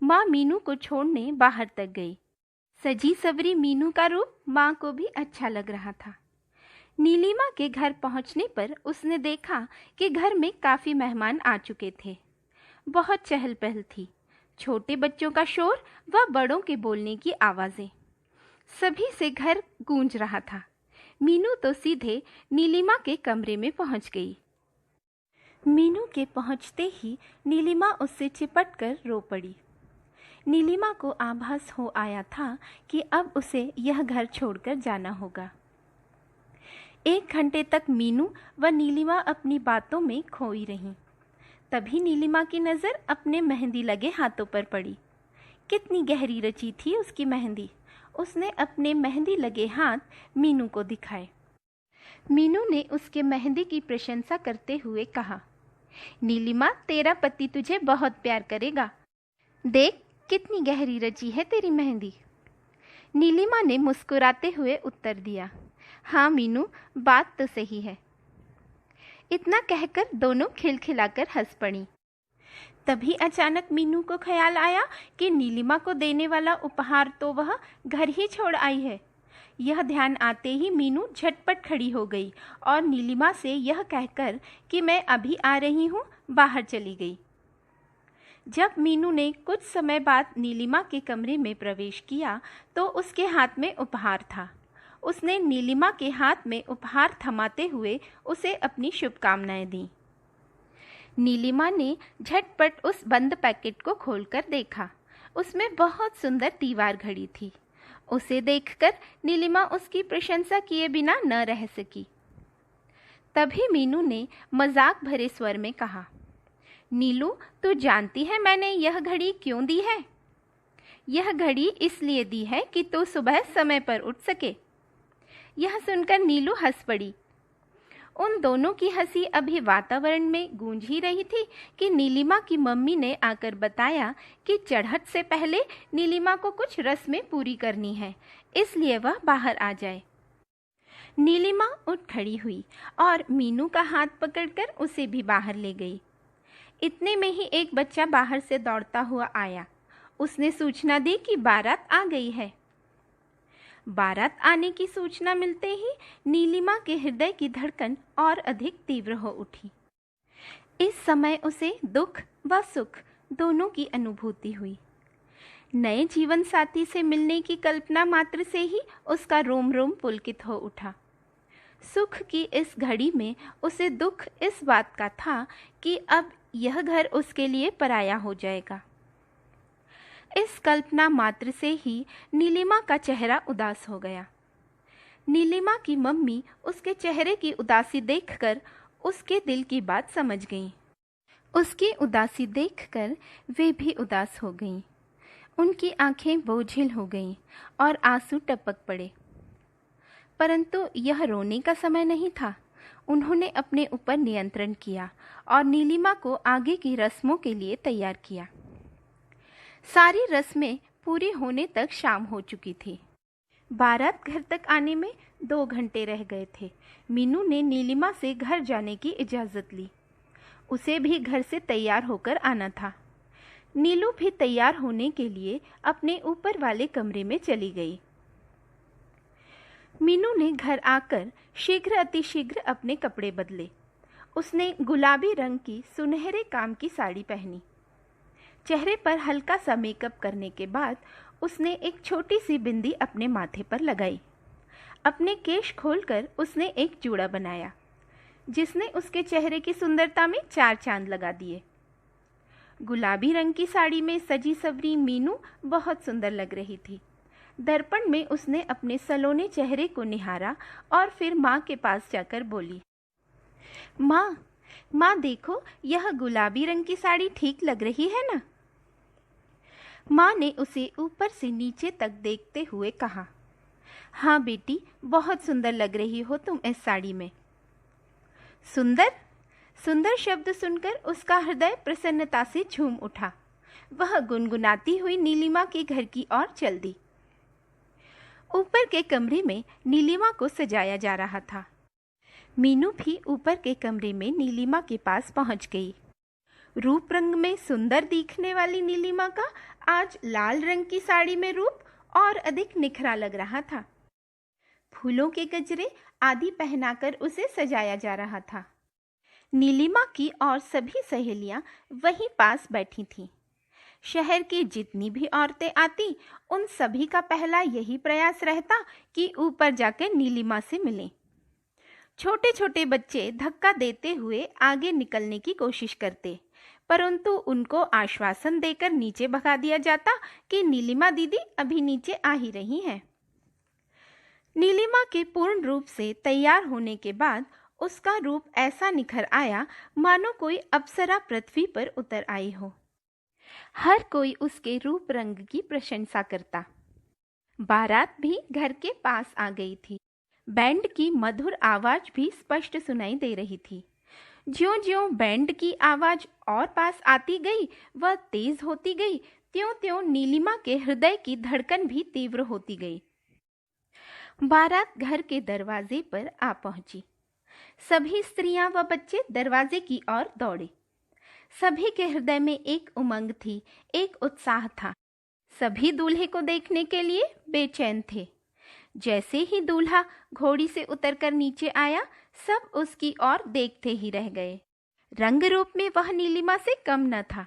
माँ मीनू को छोड़ने बाहर तक गई। सजी सवरी मीनू का रूप माँ को भी अच्छा लग रहा था। नीलिमा के घर पहुंचने पर उसने देखा कि घर में काफी मेहमान आ चुके थे। बहुत चहल पहल थी, छोटे बच्चों का शोर व बड़ों के बोलने की आवाजें, सभी से घर गूंज रहा था। मीनू तो सीधे नीलिमा के कमरे में पहुंच गई। मीनू के पहुंचते ही नीलिमा उससे चिपटकर रो पड़ी। नीलिमा को आभास हो आया था कि अब उसे यह घर छोड़कर जाना होगा। 1 घंटे तक मीनू व नीलिमा अपनी बातों में खोई रहीं। तभी नीलिमा की नज़र अपने मेहंदी लगे हाथों पर पड़ी। कितनी गहरी रची थी उसकी मेहंदी। उसने अपने मेहंदी लगे हाथ मीनू को दिखाए। मीनू ने उसके मेहंदी की प्रशंसा करते हुए कहा, नीलिमा, तेरा पति तुझे बहुत प्यार करेगा। देख कितनी गहरी रची है तेरी मेहंदी। नीलिमा ने मुस्कुराते हुए उत्तर दिया, हाँ मीनू, बात तो सही है। इतना कहकर दोनों खिलखिलाकर हंस पड़ी। तभी अचानक मीनू को ख्याल आया कि नीलिमा को देने वाला उपहार तो वह घर ही छोड़ आई है। यह ध्यान आते ही मीनू झटपट खड़ी हो गई और नीलिमा से यह कहकर कि मैं अभी आ रही हूँ, बाहर चली गई। जब मीनू ने कुछ समय बाद नीलिमा के कमरे में प्रवेश किया तो उसके हाथ में उपहार था। उसने नीलिमा के हाथ में उपहार थमाते हुए उसे अपनी शुभकामनाएं दी। नीलिमा ने झटपट उस बंद पैकेट को खोलकर देखा। उसमें बहुत सुंदर दीवार घड़ी थी। उसे देखकर नीलिमा उसकी प्रशंसा किए बिना न रह सकी। तभी मीनू ने मजाक भरे स्वर में कहा, नीलू, तू जानती है मैंने यह घड़ी क्यों दी है? यह घड़ी इसलिए दी है कि तू सुबह समय पर उठ सके। यह सुनकर नीलू हंस पड़ी। उन दोनों की हंसी अभी वातावरण में गूंज ही रही थी कि नीलिमा की मम्मी ने आकर बताया कि चढ़त से पहले नीलिमा को कुछ रस्में पूरी करनी है, इसलिए वह बाहर आ जाए। नीलिमा उठ खड़ी हुई और मीनू का हाथ पकड़कर उसे भी बाहर ले गई। इतने में ही एक बच्चा बाहर से दौड़ता हुआ आया। उसने सूचना दी कि बारात आ गई है। बारात आने की सूचना मिलते ही नीलिमा के हृदय की धड़कन और अधिक तीव्र हो उठी। इस समय उसे दुख व सुख दोनों की अनुभूति हुई। नए जीवन साथी से मिलने की कल्पना मात्र से ही उसका रोम रोम पुलकित हो उठा। सुख की इस घड़ी में उसे दुख इस बात का था कि अब यह घर उसके लिए पराया हो जाएगा। इस कल्पना मात्र से ही नीलिमा का चेहरा उदास हो गया। नीलिमा की मम्मी उसके चेहरे की उदासी देखकर उसके दिल की बात समझ गईं। उसकी उदासी देखकर वे भी उदास हो गईं। उनकी आंखें बोझिल हो गईं और आंसू टपक पड़े। परंतु यह रोने का समय नहीं था। उन्होंने अपने ऊपर नियंत्रण किया और नीलिमा को आगे की रस्मों के लिए तैयार किया। सारी रस्में पूरी होने तक शाम हो चुकी थी। बारात घर तक आने में 2 घंटे रह गए थे। मीनू ने नीलिमा से घर जाने की इजाज़त ली। उसे भी घर से तैयार होकर आना था। नीलू भी तैयार होने के लिए अपने ऊपर वाले कमरे में चली गई। मीनू ने घर आकर शीघ्र अतिशीघ्र अपने कपड़े बदले। उसने गुलाबी रंग की सुनहरे काम की साड़ी पहनी। चेहरे पर हल्का सा मेकअप करने के बाद उसने एक छोटी सी बिंदी अपने माथे पर लगाई। अपने केश खोलकर उसने एक जूड़ा बनाया जिसने उसके चेहरे की सुंदरता में 4 चांद लगा दिए। गुलाबी रंग की साड़ी में सजी सवरी मीनू बहुत सुंदर लग रही थी। दर्पण में उसने अपने सलोने चेहरे को निहारा और फिर माँ के पास जाकर बोली, माँ देखो, यह गुलाबी रंग की साड़ी ठीक लग रही है ना? माँ ने उसे ऊपर से नीचे तक देखते हुए कहा, हाँ बेटी, बहुत सुंदर लग रही हो तुम इस साड़ी में। सुंदर? सुंदर शब्द सुनकर उसका हृदय प्रसन्नता से झूम उठा। वह गुनगुनाती हुई नीलिमा के घर की ओर चल दी। ऊपर के कमरे में नीलिमा को सजाया जा रहा था। मीनू भी ऊपर के कमरे में नीलिमा के पास पहुंच गई। रूप रंग में सुंदर दिखने वाली नीलिमा का आज लाल रंग की साड़ी में रूप और अधिक निखरा लग रहा था। फूलों के गजरे आदि पहनाकर उसे सजाया जा रहा था। नीलिमा की और सभी सहेलियां वहीं पास बैठी थीं। शहर की जितनी भी औरतें आती, उन सभी का पहला यही प्रयास रहता कि ऊपर जाकर नीलिमा से मिलें। छोटे छोटे बच्चे धक्का देते हुए आगे निकलने की कोशिश करते, परंतु उनको आश्वासन देकर नीचे भगा दिया जाता कि नीलिमा दीदी अभी नीचे आ ही रही हैं। नीलिमा के पूर्ण रूप से तैयार होने के बाद उसका रूप ऐसा निखर आया मानो कोई अप्सरा पृथ्वी पर उतर आई हो। हर कोई उसके रूप रंग की प्रशंसा करता। बारात भी घर के पास आ गई थी। बैंड की मधुर आवाज भी स्पष्ट सुनाई दे रही थी। ज्यों-ज्यों बैंड की आवाज और पास आती गई व तेज होती गई, त्यों-त्यों नीलिमा के हृदय की धड़कन भी तीव्र होती गई। बारात घर के दरवाजे पर आ पहुंची। सभी स्त्रियां व बच्चे दरवाजे की ओर दौड़े। सभी के हृदय में एक उमंग थी, एक उत्साह था। सभी दूल्हे को देखने के लिए बेचैन थे। जैसे ही दूल्हा घोड़ी से उतरकर नीचे आया, सब उसकी ओर देखते ही रह गए। रंग रूप में वह नीलिमा से कम न था।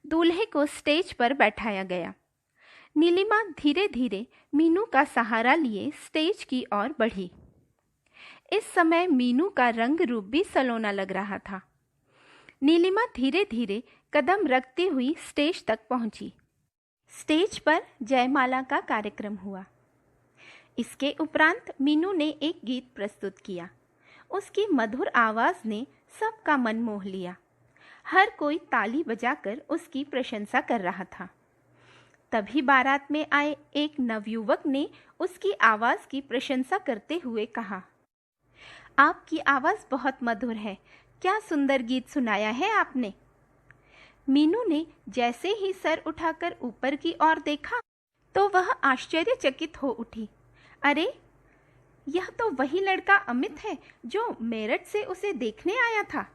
दूल्हे को स्टेज पर बैठाया गया। नीलिमा धीरे धीरे मीनू का सहारा लिए स्टेज की ओर बढ़ी। इस समय मीनू का रंग रूप भी सलोना लग रहा था। नीलिमा धीरे धीरे कदम रखती हुई स्टेज तक पहुंची। स्टेज पर जयमाला का कार्यक्रम हुआ। इसके उपरांत मीनू ने एक गीत प्रस्तुत किया। उसकी मधुर आवाज ने सबका मन मोह लिया। हर कोई ताली बजाकर उसकी प्रशंसा कर रहा था। तभी बारात में आए एक नवयुवक ने उसकी आवाज की प्रशंसा करते हुए कहा, आपकी आवाज बहुत मधुर है, क्या सुंदर गीत सुनाया है आपने। मीनू ने जैसे ही सर उठाकर ऊपर की ओर देखा तो वह आश्चर्यचकित हो उठी। अरे, यह तो वही लड़का अमित है जो मेरठ से उसे देखने आया था।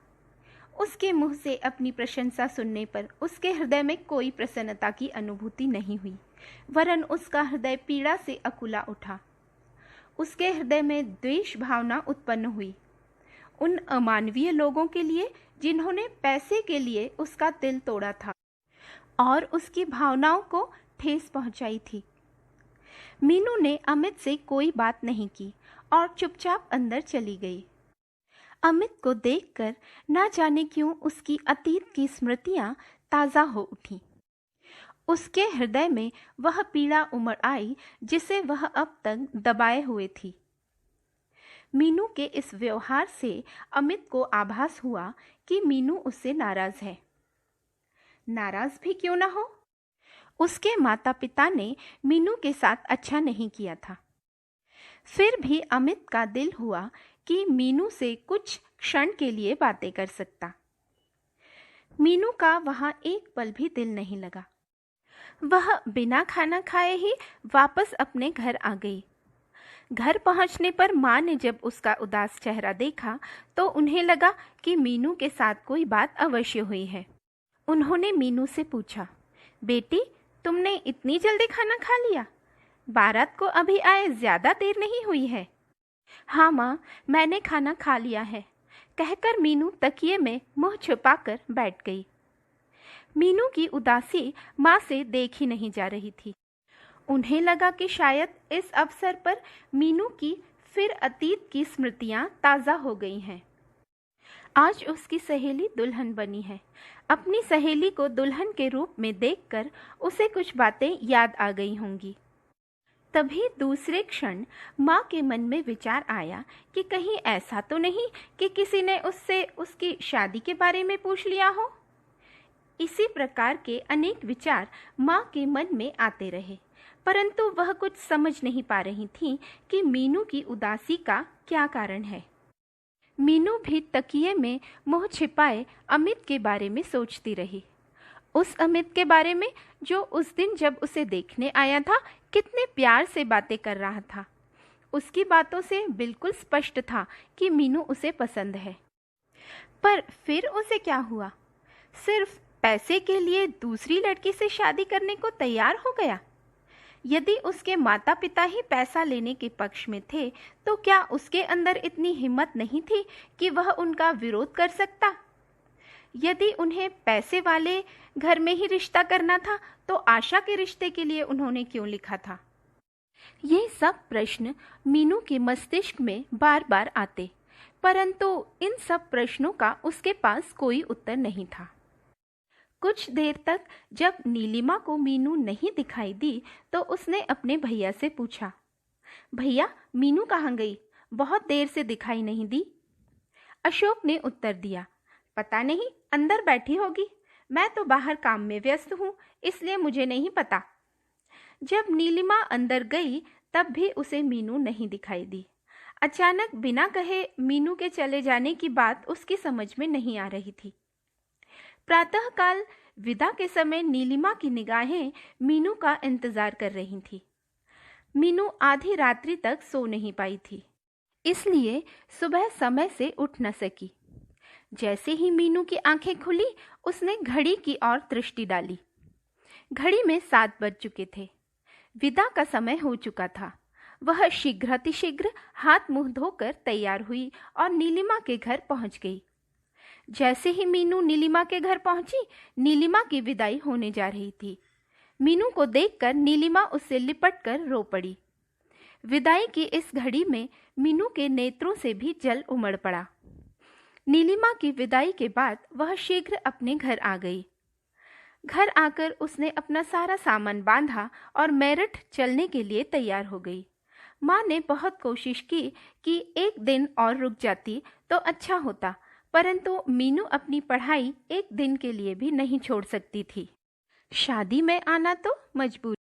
उसके मुंह से अपनी प्रशंसा सुनने पर उसके हृदय में कोई प्रसन्नता की अनुभूति नहीं हुई, वरन उसका हृदय पीड़ा से अकुला उठा। उसके हृदय में द्वेष भावना उत्पन्न हुई, उन अमानवीय लोगों के लिए जिन्होंने पैसे के लिए उसका दिल तोड़ा था और उसकी भावनाओं को ठेस पहुंचाई थी। मीनू ने अमित से कोई बात नहीं की और चुपचाप अंदर चली गई। अमित को देखकर ना जाने क्यों उसकी अतीत की स्मृतियां ताजा हो उठी। उसके हृदय में वह पीड़ा उमड़ आई जिसे वह अब तक दबाए हुए थी। मीनू के इस व्यवहार से अमित को आभास हुआ कि मीनू उससे नाराज है। नाराज भी क्यों ना हो, उसके माता पिता ने मीनू के साथ अच्छा नहीं किया था। फिर भी अमित का दिल हुआ कि मीनू से कुछ क्षण के लिए बातें कर सकता। मीनू का वहां एक पल भी दिल नहीं लगा। वह बिना खाना खाए ही वापस अपने घर आ गई। घर पहुंचने पर माँ ने जब उसका उदास चेहरा देखा तो उन्हें लगा कि मीनू के साथ कोई बात अवश्य हुई है। उन्होंने मीनू से पूछा, बेटी, तुमने इतनी जल्दी खाना खा लिया? बारात को अभी आए ज्यादा देर नहीं हुई है। हाँ माँ, मैंने खाना खा लिया है, कहकर मीनू तकिए में मुंह छुपाकर बैठ गई। मीनू की उदासी माँ से देख ही नहीं जा रही थी। उन्हें लगा कि शायद इस अवसर पर मीनू की फिर अतीत की स्मृतियां ताज़ा हो गई हैं। आज उसकी सहेली दुल्हन बनी है। अपनी सहेली को दुल्हन के रूप में देखकर उसे कुछ बातें याद आ गई होंगी। तभी दूसरे क्षण माँ के मन में विचार आया कि कहीं ऐसा तो नहीं कि किसी ने उससे उसकी शादी के बारे में पूछ लिया हो। इसी प्रकार के अनेक विचार माँ के मन में आते रहे, परंतु वह कुछ समझ नहीं पा रही थी कि मीनू की उदासी का क्या कारण है। मीनू भी तकिए में मुंह छिपाए अमित के बारे में सोचती रही। उस अमित के बारे में जो उस दिन जब उसे देखने आया था कितने प्यार से बातें कर रहा था। उसकी बातों से बिल्कुल स्पष्ट था कि मीनू उसे पसंद है। पर फिर उसे क्या हुआ? सिर्फ पैसे के लिए दूसरी लड़की से शादी करने को तैयार हो गया? यदि उसके माता पिता ही पैसा लेने के पक्ष में थे, तो क्या उसके अंदर इतनी हिम्मत नहीं थी कि वह उनका विरोध कर सकता? यदि उन्हें पैसे वाले घर में ही रिश्ता करना था, तो आशा के रिश्ते के लिए उन्होंने क्यों लिखा था? ये सब प्रश्न मीनू के मस्तिष्क में बार बार आते, परंतु इन सब प्रश्नों का उसके पास कोई उत्तर नहीं था। कुछ देर तक जब नीलिमा को मीनू नहीं दिखाई दी, तो उसने अपने भैया से पूछा, भैया, मीनू कहाँ गई? बहुत देर से दिखाई नहीं दी। अशोक ने उत्तर दिया, पता नहीं, अंदर बैठी होगी। मैं तो बाहर काम में व्यस्त हूँ, इसलिए मुझे नहीं पता। जब नीलिमा अंदर गई, तब भी उसे मीनू नहीं दिखाई दी। अचानक बिना कहे मीनू के चले जाने की बात उसकी समझ में नहीं आ रही थी। प्रातःकाल विदा के समय नीलिमा की निगाहें मीनू का इंतजार कर रही थी। मीनू आधी रात्रि तक सो नहीं पाई थी, इसलिए सुबह समय से उठ न सकी। जैसे ही मीनू की आंखें खुली, उसने घड़ी की ओर दृष्टि डाली। घड़ी में 7 बज चुके थे। विदा का समय हो चुका था। वह शीघ्रातिशीघ्र हाथ मुंह धोकर तैयार हुई और नीलिमा के घर पहुंच गई। जैसे ही मीनू नीलिमा के घर पहुंची, नीलिमा की विदाई होने जा रही थी। मीनू को देखकर नीलिमा उससे लिपटकर रो पड़ी। विदाई की इस घड़ी में मीनू के नेत्रों से भी जल उमड़ पड़ा। नीलिमा की विदाई के बाद वह शीघ्र अपने घर आ गई। घर आकर उसने अपना सारा सामान बांधा और मेरठ चलने के लिए तैयार हो गई। माँ ने बहुत कोशिश की कि एक दिन और रुक जाती तो अच्छा होता, परंतु मीनू अपनी पढ़ाई एक दिन के लिए भी नहीं छोड़ सकती थी। शादी में आना तो मजबूरी